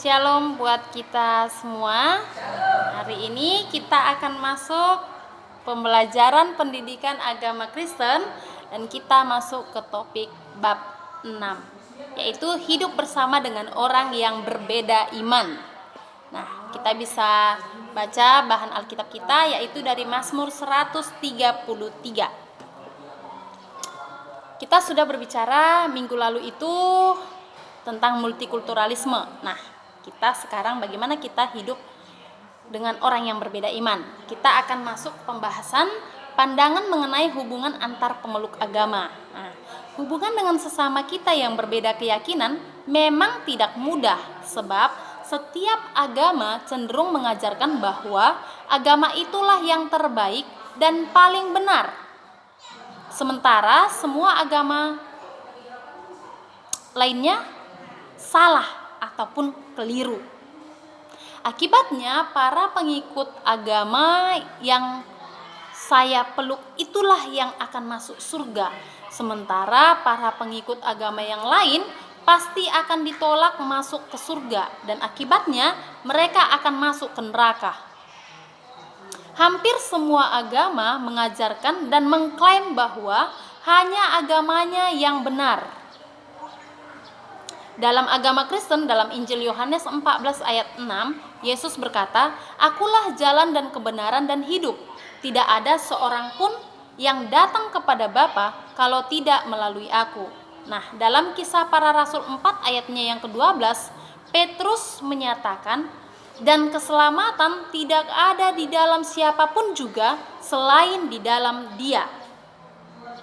Shalom buat kita semua. Hari ini kita akan masuk pembelajaran pendidikan agama Kristen dan kita masuk ke topik bab 6, yaitu hidup bersama dengan orang yang berbeda iman. Nah, kita bisa baca bahan Alkitab kita yaitu dari Mazmur 133. Kita sudah berbicara minggu lalu itu tentang multikulturalisme. Nah, kita sekarang bagaimana kita hidup dengan orang yang berbeda iman. Kita akan masuk pembahasan pandangan mengenai hubungan antar pemeluk agama. Nah, hubungan dengan sesama kita yang berbeda keyakinan memang tidak mudah, sebab setiap agama cenderung mengajarkan bahwa agama itulah yang terbaik dan paling benar. Sementara semua agama lainnya salah ataupun keliru. Akibatnya para pengikut agama yang saya peluk itulah yang akan masuk surga, sementara para pengikut agama yang lain pasti akan ditolak masuk ke surga dan akibatnya mereka akan masuk ke neraka. Hampir semua agama mengajarkan dan mengklaim bahwa hanya agamanya yang benar. Dalam agama Kristen, dalam Injil Yohanes 14 ayat 6, Yesus berkata, "Akulah jalan dan kebenaran dan hidup. Tidak ada seorang pun yang datang kepada Bapa kalau tidak melalui aku." Nah, dalam Kisah Para Rasul 4 ayatnya yang ke-12, Petrus menyatakan, "Dan keselamatan tidak ada di dalam siapapun juga selain di dalam Dia.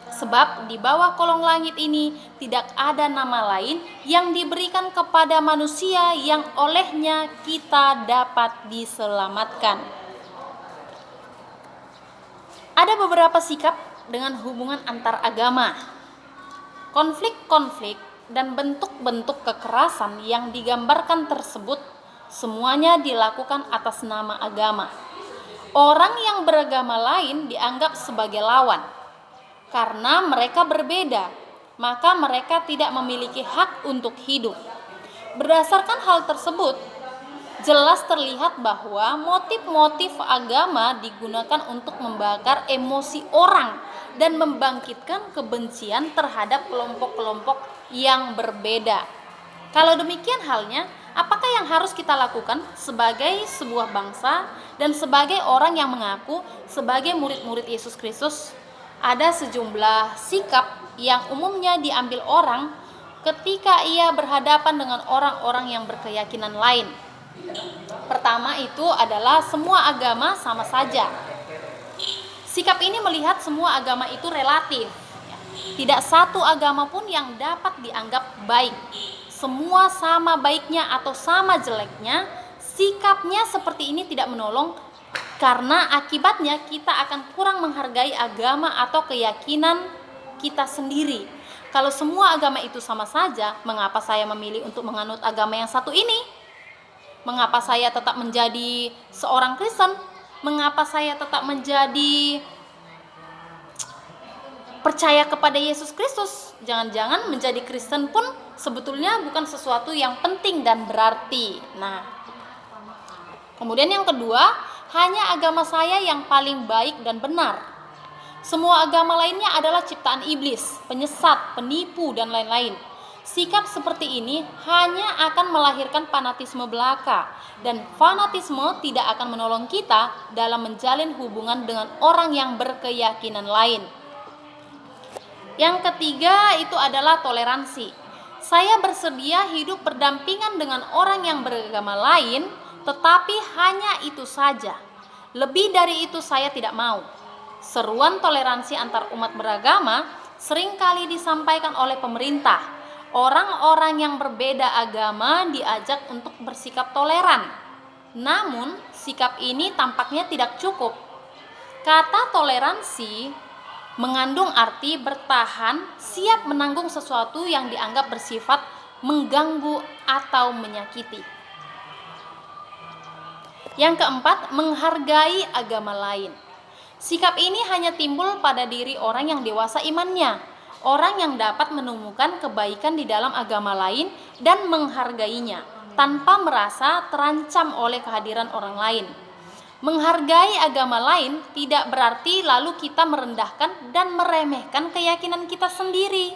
Sebab di bawah kolong langit ini tidak ada nama lain yang diberikan kepada manusia yang olehnya kita dapat diselamatkan." Ada beberapa sikap dengan hubungan antar agama. Konflik-konflik dan bentuk-bentuk kekerasan yang digambarkan tersebut semuanya dilakukan atas nama agama. Orang yang beragama lain dianggap sebagai lawan. Karena mereka berbeda, maka mereka tidak memiliki hak untuk hidup. Berdasarkan hal tersebut, jelas terlihat bahwa motif-motif agama digunakan untuk membakar emosi orang dan membangkitkan kebencian terhadap kelompok-kelompok yang berbeda. Kalau demikian halnya, apakah yang harus kita lakukan sebagai sebuah bangsa dan sebagai orang yang mengaku sebagai murid-murid Yesus Kristus? Ada sejumlah sikap yang umumnya diambil orang ketika ia berhadapan dengan orang-orang yang berkeyakinan lain. Pertama itu adalah semua agama sama saja. Sikap ini melihat semua agama itu relatif. Tidak satu agama pun yang dapat dianggap baik. Semua sama baiknya atau sama jeleknya. Sikapnya seperti ini tidak menolong, karena akibatnya kita akan kurang menghargai agama atau keyakinan kita sendiri. Kalau semua agama itu sama saja, mengapa saya memilih untuk menganut agama yang satu ini? Mengapa saya tetap menjadi seorang Kristen? Mengapa saya tetap menjadi percaya kepada Yesus Kristus? Jangan-jangan menjadi Kristen pun sebetulnya bukan sesuatu yang penting dan berarti. Nah, kemudian yang kedua, hanya agama saya yang paling baik dan benar. Semua agama lainnya adalah ciptaan iblis, penyesat, penipu, dan lain-lain. Sikap seperti ini hanya akan melahirkan fanatisme belaka, dan fanatisme tidak akan menolong kita dalam menjalin hubungan dengan orang yang berkeyakinan lain. Yang ketiga itu adalah toleransi. Saya bersedia hidup berdampingan dengan orang yang beragama lain, tetapi hanya itu saja. Lebih dari itu saya tidak mau. Seruan toleransi antar umat beragama seringkali disampaikan oleh pemerintah. Orang-orang yang berbeda agama diajak untuk bersikap toleran. Namun, sikap ini tampaknya tidak cukup. Kata toleransi mengandung arti bertahan, siap menanggung sesuatu yang dianggap bersifat mengganggu atau menyakiti. Yang keempat, menghargai agama lain. Sikap ini hanya timbul pada diri orang yang dewasa imannya, orang yang dapat menemukan kebaikan di dalam agama lain dan menghargainya. tanpa merasa terancam oleh kehadiran orang lain. Menghargai agama lain tidak berarti lalu kita merendahkan dan meremehkan keyakinan kita sendiri,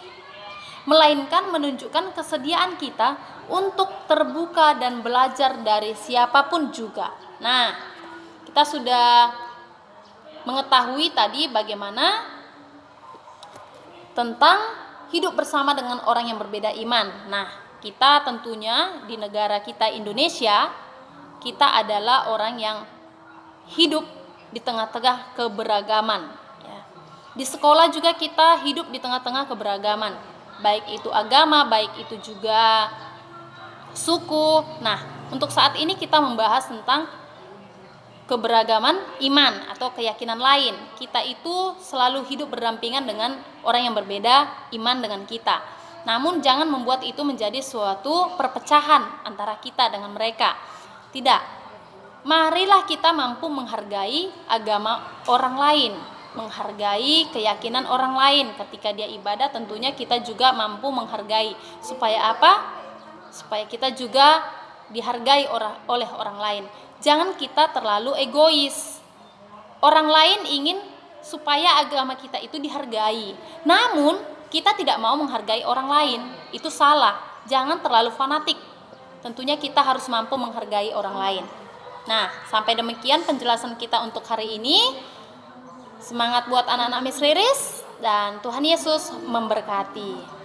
melainkan menunjukkan kesediaan kita untuk terbuka dan belajar dari siapapun juga. Nah, kita sudah mengetahui tadi bagaimana tentang hidup bersama dengan orang yang berbeda iman. Nah, kita tentunya di negara kita Indonesia, kita adalah orang yang hidup di tengah-tengah keberagaman. Di sekolah juga kita hidup di tengah-tengah keberagaman, baik itu agama, baik itu juga suku. Nah, untuk saat ini kita membahas tentang keberagaman iman atau keyakinan lain. Kita itu selalu hidup berdampingan dengan orang yang berbeda iman dengan kita. Namun jangan membuat itu menjadi suatu perpecahan antara kita dengan mereka. Tidak. Marilah kita mampu menghargai agama orang lain, menghargai keyakinan orang lain. Ketika dia ibadah, tentunya kita juga mampu menghargai. Supaya apa? Supaya kita juga dihargai oleh orang lain. Jangan kita terlalu egois. Orang lain ingin supaya agama kita itu dihargai, namun kita tidak mau menghargai orang lain. Itu salah. Jangan terlalu fanatik. Tentunya kita harus mampu menghargai orang lain. Nah, sampai demikian penjelasan kita untuk hari ini. Semangat buat anak-anak Miss Riris, dan Tuhan Yesus memberkati.